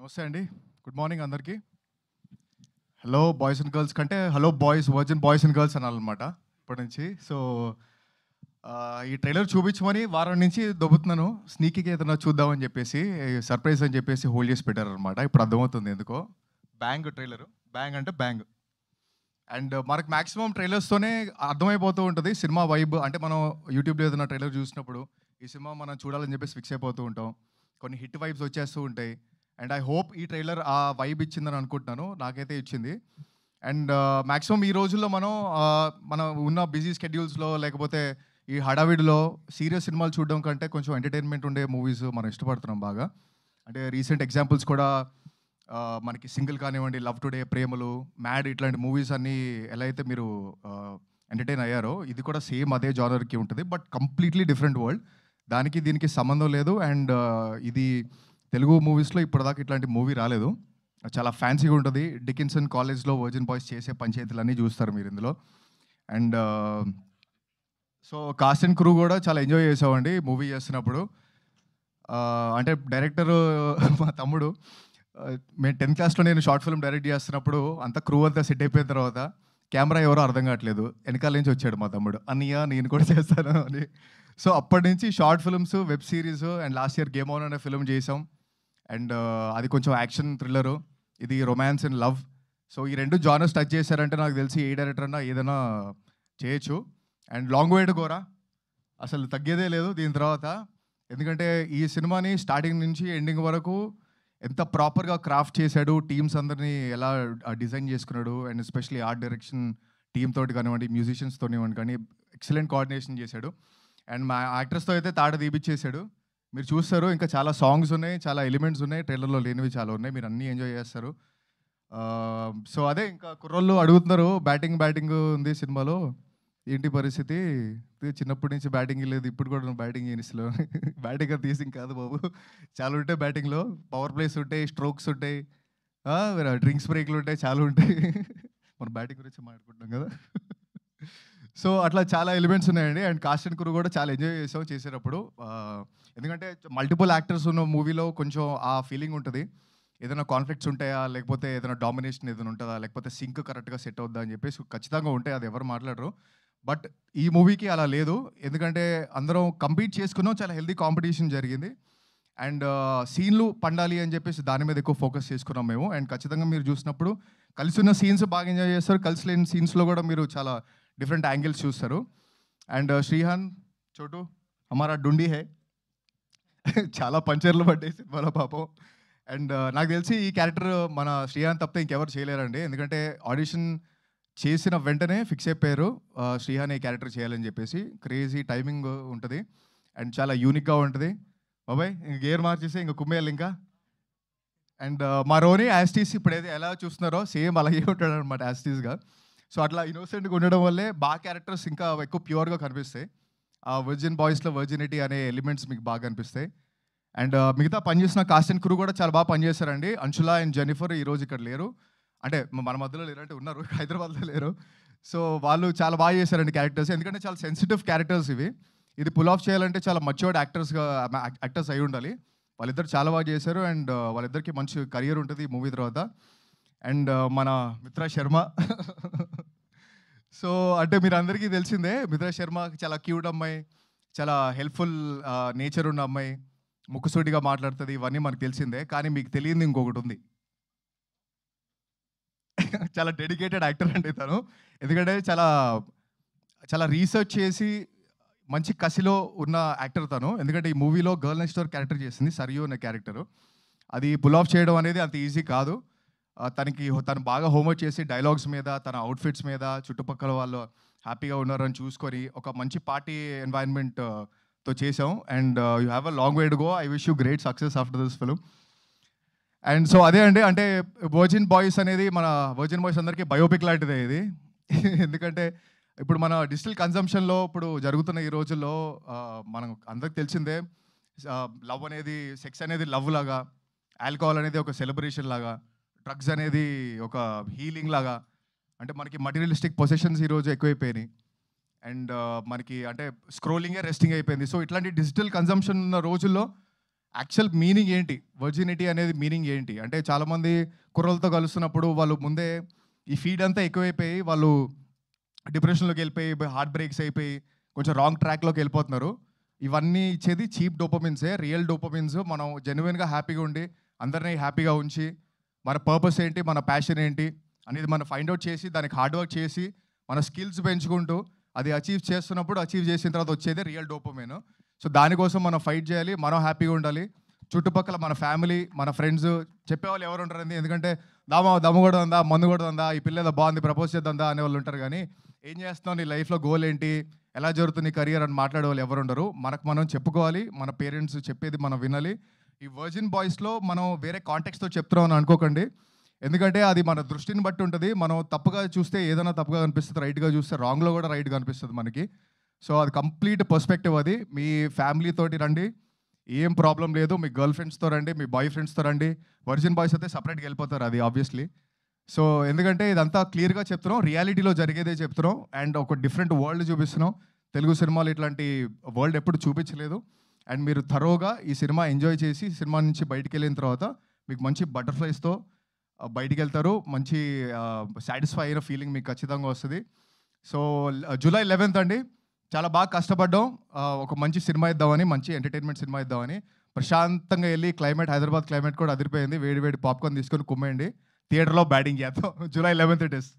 నమస్తే అండి. Good morning అందరికీ. హలో బాయ్స్ అండ్ గర్ల్స్ కంటే hello boys, virgin boys and girls అనాలనమాట ఇప్పటి నుంచి. సో ఈ ట్రైలర్ చూపించమని వారం నుంచి దొబ్బుతున్నాను. స్నీకీగా ఏదైనా చూద్దామని చెప్పేసి, సర్ప్రైజ్ అని చెప్పేసి హోల్డ్ చేసి పెట్టారనమాట. ఇప్పుడు అర్థమవుతుంది ఎందుకో. Bang trailer. బ్యాంగ్ అంటే బ్యాంగ్. అండ్ మనకు మ్యాక్సిమం ట్రైలర్స్తోనే అర్థమైపోతూ ఉంటుంది సినిమా వైబ్. అంటే మనం యూట్యూబ్లో ఏదైనా ట్రైలర్ చూసినప్పుడు ఈ సినిమా మనం చూడాలని చెప్పేసి ఫిక్స్ అయిపోతూ ఉంటాం. కొన్ని హిట్ వైబ్స్ వచ్చేస్తూ ఉంటాయి. అండ్ ఐ హోప్ ఈ ట్రైలర్ ఆ వైబ్ ఇచ్చిందని అనుకుంటున్నాను. నాకైతే ఇచ్చింది. అండ్ మ్యాక్సిమం ఈ రోజుల్లో మనం ఉన్న బిజీ స్కెడ్యూల్స్లో లేకపోతే ఈ హడావిడిలో సీరియస్ సినిమాలు చూడడం కంటే కొంచెం ఎంటర్టైన్మెంట్ ఉండే మూవీస్ మనం ఇష్టపడుతున్నాం బాగా. అంటే రీసెంట్ ఎగ్జాంపుల్స్ కూడా మనకి సింగిల్ కానివ్వండి, లవ్ టుడే, ప్రేమలు, మ్యాడ్ ఇట్లాంటి మూవీస్ అన్నీ ఎలా అయితే మీరు ఎంటర్టైన్ అయ్యారో ఇది కూడా సేమ్ అదే జానర్కి ఉంటుంది. But completely different world. దానికి దీనికి సంబంధం లేదు. అండ్ ఇది తెలుగు మూవీస్లో ఇప్పటిదాకా ఇట్లాంటి మూవీ రాలేదు. చాలా ఫ్యాన్సీగా ఉంటుంది. డికిన్సన్ కాలేజ్లో వర్జిన్ బాయ్స్ చేసే పంచాయతీలన్నీ చూస్తారు మీరు ఇందులో. And so cost and crew కూడా చాలా ఎంజాయ్ చేసామండి మూవీ చేస్తున్నప్పుడు. అంటే డైరెక్టర్ మా తమ్ముడు, మేము 10th క్లాస్లో నేను షార్ట్ ఫిల్మ్ డైరెక్ట్ చేస్తున్నప్పుడు అంత క్రూ అంతా సెట్ అయిపోయిన తర్వాత కెమెరా ఎవరో అర్థం కావట్లేదు, వెనకాల నుంచి వచ్చాడు మా తమ్ముడు, అన్నయ్య నేను కూడా చేస్తాను అని. సో అప్పటి నుంచి short films, web series, and last year game on అనే ఫిల్మ్ చేసాం. అండ్ అది కొంచెం యాక్షన్ థ్రిల్లరు, ఇది రొమాన్స్ అండ్ లవ్. సో ఈ రెండు జానర్స్ టచ్ చేశారంటే నాకు తెలిసి ఏ డైరెక్టర్ అన్నా ఏదైనా చేయొచ్చు. And long way to Gora, అసలు తగ్గేదే లేదు దీని తర్వాత. ఎందుకంటే ఈ సినిమాని స్టార్టింగ్ నుంచి ఎండింగ్ వరకు ఎంత ప్రాపర్గా క్రాఫ్ట్ చేశాడు, టీమ్స్ అందరినీ ఎలా డిజైన్ చేసుకున్నాడు, and especially art direction team తోటి కానివ్వండి, మ్యూజిషియన్స్తో కానీ ఎక్సలెంట్ కోఆర్డినేషన్ చేశాడు. అండ్ మా యాక్టర్స్తో అయితే తాట తీపిచ్చేశాడు. మీరు చూస్తారు, ఇంకా చాలా సాంగ్స్ ఉన్నాయి, చాలా ఎలిమెంట్స్ ఉన్నాయి, ట్రైలర్లో లేనివి చాలా ఉన్నాయి, మీరు అన్నీ ఎంజాయ్ చేస్తారు. సో అదే ఇంకా కుర్రోళ్ళు అడుగుతున్నారు, బ్యాటింగ్ ఉంది సినిమాలో, ఏంటి పరిస్థితి, చిన్నప్పటి నుంచి బ్యాటింగ్ లేదు, ఇప్పుడు కూడా నువ్వు బ్యాటింగ్ చేయనిస్లో. బ్యాటింగ్ అది తీసి కాదు బాబు, చాలా ఉంటాయి బ్యాటింగ్లో. పవర్ ప్లేస్ ఉంటాయి, స్ట్రోక్స్ ఉంటాయి, డ్రింక్స్ బ్రేక్లు ఉంటాయి, చాలా ఉంటాయి. మనం బ్యాటింగ్ గురించి మాట్లాడుకుంటున్నాం కదా. సో అట్లా చాలా ఎలిమెంట్స్ ఉన్నాయండి. అండ్ కాస్ట్ అండ్ క్రూ కూడా చాలా ఎంజాయ్ చేసాం చేసేటప్పుడు. ఎందుకంటే మల్టిపుల్ యాక్టర్స్ ఉన్న మూవీలో కొంచెం ఆ ఫీలింగ్ ఉంటుంది. ఏదైనా కాన్ఫ్లిక్ట్స్ ఉంటాయా, లేకపోతే ఏదైనా డామినేషన్ ఏదైనా ఉంటుందా, లేకపోతే సింక్ కరెక్ట్గా సెట్ అవుద్దా అని చెప్పేసి ఖచ్చితంగా ఉంటాయి, అది ఎవరు మాట్లాడరు. బట్ ఈ మూవీకి అలా లేదు. ఎందుకంటే అందరం కంపీట్ చేసుకున్నాం, చాలా హెల్దీ కాంపిటీషన్ జరిగింది. అండ్ సీన్లు పండాలి అని చెప్పేసి దాని మీద ఎక్కువ ఫోకస్ చేసుకున్నాం మేము. అండ్ ఖచ్చితంగా మీరు చూసినప్పుడు కలిసి ఉన్న సీన్స్ బాగా ఎంజాయ్ చేస్తారు, కలిసి లేని సీన్స్లో కూడా మీరు చాలా డిఫరెంట్ యాంగిల్స్ చూస్తారు. అండ్ శ్రీహాన్, చోటు, హమారా డుండి హే. చాలా పంచర్లు పడ్డాయి సినిమాలో పాపం. అండ్ నాకు తెలిసి ఈ క్యారెక్టర్ మన శ్రీహాన్ తప్పితే ఇంకెవరు చేయలేరండి. ఎందుకంటే ఆడిషన్ చేసిన వెంటనే ఫిక్స్ అయిపోయారు శ్రీహాన్ ఈ క్యారెక్టర్ చేయాలని చెప్పేసి. క్రేజీ టైమింగ్ ఉంటుంది అండ్ చాలా యూనిక్గా ఉంటుంది. బాబాయ్ ఇంక గేర్ మార్చేసి ఇంక కుమ్మేయాలి ఇంకా. అండ్ మా రోని యాస్టీస్ ఇప్పుడు ఎలా చూస్తున్నారో సేమ్ అలాగే ఉంటాడు అనమాట యాస్టీస్గా. సో అట్లా ఇన్నోసెంట్గా ఉండడం వల్లే బాగా క్యారెక్టర్స్ ఇంకా ఎక్కువ ప్యూర్గా కనిపిస్తాయి. ఆ వర్జిన్ బాయ్స్లో వర్జినిటీ అనే ఎలిమెంట్స్ మీకు బాగా కనిపిస్తాయి. అండ్ మిగతా పనిచేసిన కాస్ట్ అండ్ క్రూ కూడా చాలా బాగా పనిచేశారండి. అంశులా అండ్ జెనిఫర్ ఈరోజు ఇక్కడ లేరు, అంటే మన మధ్యలో లేరు, అంటే ఉన్నారు హైదరాబాద్లో లేరు. సో వాళ్ళు చాలా బాగా చేశారండి క్యారెక్టర్స్. ఎందుకంటే చాలా సెన్సిటివ్ క్యారెక్టర్స్ ఇవి. ఇది పుల్ ఆఫ్ చేయాలంటే చాలా మచ్యూర్డ్ యాక్టర్స్ అయి ఉండాలి. వాళ్ళిద్దరు చాలా బాగా చేశారు. అండ్ వాళ్ళిద్దరికి మంచి కెరియర్ ఉంటుంది ఈ మూవీ తర్వాత. అండ్ మన మిత్రా శర్మ. సో అంటే మీరు అందరికీ తెలిసిందే, మిత్రా శర్మ చాలా క్యూట్ అమ్మాయి, చాలా హెల్ప్ఫుల్ నేచర్ ఉన్న అమ్మాయి, ముక్కుసూటిగా మాట్లాడుతుంది, ఇవన్నీ మనకు తెలిసిందే. కానీ మీకు తెలియదు ఇంకొకటి ఉంది. చాలా డెడికేటెడ్ యాక్టర్ అండి తను. ఎందుకంటే చాలా చాలా రీసెర్చ్ చేసి మంచి కసిలో ఉన్న యాక్టర్ తను. ఎందుకంటే ఈ మూవీలో గర్ల్ నెక్స్ట్ డోర్ క్యారెక్టర్ చేసింది, సరియు అనే క్యారెక్టరు. అది పుల్ ఆఫ్ చేయడం అనేది అంత ఈజీ కాదు. తను బాగా హోంవర్క్ చేసి డైలాగ్స్ మీద, తన అవుట్ఫిట్స్ మీద, చుట్టుపక్కల వాళ్ళు హ్యాపీగా ఉన్నారని చూసుకొని ఒక మంచి పార్టీ ఎన్వైరన్మెంట్తో చేసాం. And you have a long way to go. I wish you great success after this film. And so అదే అండి, అంటే వర్జిన్ బాయ్స్ అనేది మన వర్జిన్ బాయ్స్ అందరికీ బయోపిక్ లాంటిదే ఇది. ఎందుకంటే ఇప్పుడు మన డిజిటల్ కన్జంప్షన్లో ఇప్పుడు జరుగుతున్న ఈ రోజుల్లో మనం అందరికి తెలిసిందే, లవ్ అనేది, సెక్స్ అనేది లవ్ లాగా, ఆల్కహాల్ అనేది ఒక సెలబ్రేషన్ లాగా, డ్రగ్స్ అనేది ఒక హీలింగ్ లాగా, అంటే మనకి మటీరియలిస్టిక్ పొసెషన్స్ ఈరోజు ఎక్కువైపోయినాయి. అండ్ మనకి అంటే స్క్రోలింగే రెస్టింగ్ అయిపోయింది. సో ఇట్లాంటి డిజిటల్ కన్జంప్షన్ ఉన్న రోజుల్లో యాక్చువల్ మీనింగ్ ఏంటి, వర్జినిటీ అనేది మీనింగ్ ఏంటి అంటే చాలామంది కుర్రలతో కలుస్తున్నప్పుడు వాళ్ళు ముందే ఈ ఫీడ్ అంతా ఎక్కువైపోయి వాళ్ళు డిప్రెషన్లోకి వెళ్ళిపోయి హార్ట్ బ్రేక్స్ అయిపోయి కొంచెం రాంగ్ ట్రాక్లోకి వెళ్ళిపోతున్నారు. ఇవన్నీ ఇచ్చేది చీప్ డోపమిన్సే. రియల్ డోపమిన్స్ మనం జెన్యున్గా హ్యాపీగా ఉండి అందరినీ హ్యాపీగా ఉంచి మన పర్పస్ ఏంటి, మన ప్యాషన్ ఏంటి అనేది మనం ఫైండ్ అవుట్ చేసి దానికి హార్డ్ వర్క్ చేసి మన స్కిల్స్ పెంచుకుంటూ అది అచీవ్ చేస్తున్నప్పుడు అచీవ్ చేసిన తర్వాత వచ్చేది రియల్ డోపమైన్. సో దానికోసం మనం ఫైట్ చేయాలి, మనం హ్యాపీగా ఉండాలి. చుట్టుపక్కల మన ఫ్యామిలీ, మన ఫ్రెండ్స్ చెప్పేవాళ్ళు ఎవరు ఉంటారండి, ఎందుకంటే దమ్ము కూడా ఉందా, మందు కూడా ఉందా, ఈ పిల్ల ఏదో బాగుంది ప్రపోజ్ చేద్దా అనేవాళ్ళు ఉంటారు. కానీ ఏం చేస్తున్నావు, నీ లైఫ్లో గోల్ ఏంటి, ఎలా జరుగుతుంది నీ కెరియర్ అని మాట్లాడే వాళ్ళు ఎవరు ఉండరు. మనకు మనం చెప్పుకోవాలి, మన పేరెంట్స్ చెప్పేది మనం వినాలి. ఈ వర్జిన్ బాయ్స్లో మనం వేరే కాంటెక్స్తో చెప్తున్నాం అని అనుకోకండి, ఎందుకంటే అది మన దృష్టిని బట్టి ఉంటుంది. మనం తప్పుగా చూస్తే ఏదైనా తప్పుగా కనిపిస్తుంది, రైట్గా చూస్తే రాంగ్లో కూడా రైట్గా అనిపిస్తుంది మనకి. సో అది కంప్లీట్ పర్స్పెక్టివ్. అది మీ ఫ్యామిలీతోటి రండి, ఏం ప్రాబ్లం లేదు. మీ గర్ల్ ఫ్రెండ్స్తో రండి, మీ బాయ్ ఫ్రెండ్స్తో రండి. వర్జిన్ బాయ్స్ అయితే సపరేట్గా వెళ్ళిపోతారు, అది ఆబ్వియస్లీ. సో ఎందుకంటే ఇదంతా క్లియర్గా చెప్తున్నాం, రియాలిటీలో జరిగేదే చెప్తున్నాం అండ్ ఒక డిఫరెంట్ వరల్డ్ చూపిస్తున్నాం. తెలుగు సినిమాలు ఇట్లాంటి వరల్డ్ ఎప్పుడు చూపించలేదు. అండ్ మీరు థరోగా ఈ సినిమా ఎంజాయ్ చేసి సినిమా నుంచి బయటికి వెళ్ళిన తర్వాత మీకు మంచి బటర్ఫ్లైస్తో బయటికి వెళ్తారు. మంచి సాటిస్ఫై అయిన ఫీలింగ్ మీకు ఖచ్చితంగా వస్తుంది. సో జూలై 11th అండి, చాలా బాగా కష్టపడ్డాం. ఒక మంచి సినిమా ఇద్దామని, మంచి ఎంటర్టైన్మెంట్ సినిమా ఇద్దామని ప్రశాంతంగా వెళ్ళి క్లైమేట్, హైదరాబాద్ క్లైమేట్ కూడా అదిరిపోయింది. వేడి వేడి పాప్కార్న్ తీసుకొని కుమ్మేయండి, థియేటర్లో బ్యాటింగ్ చేద్దాం. July 11th it is.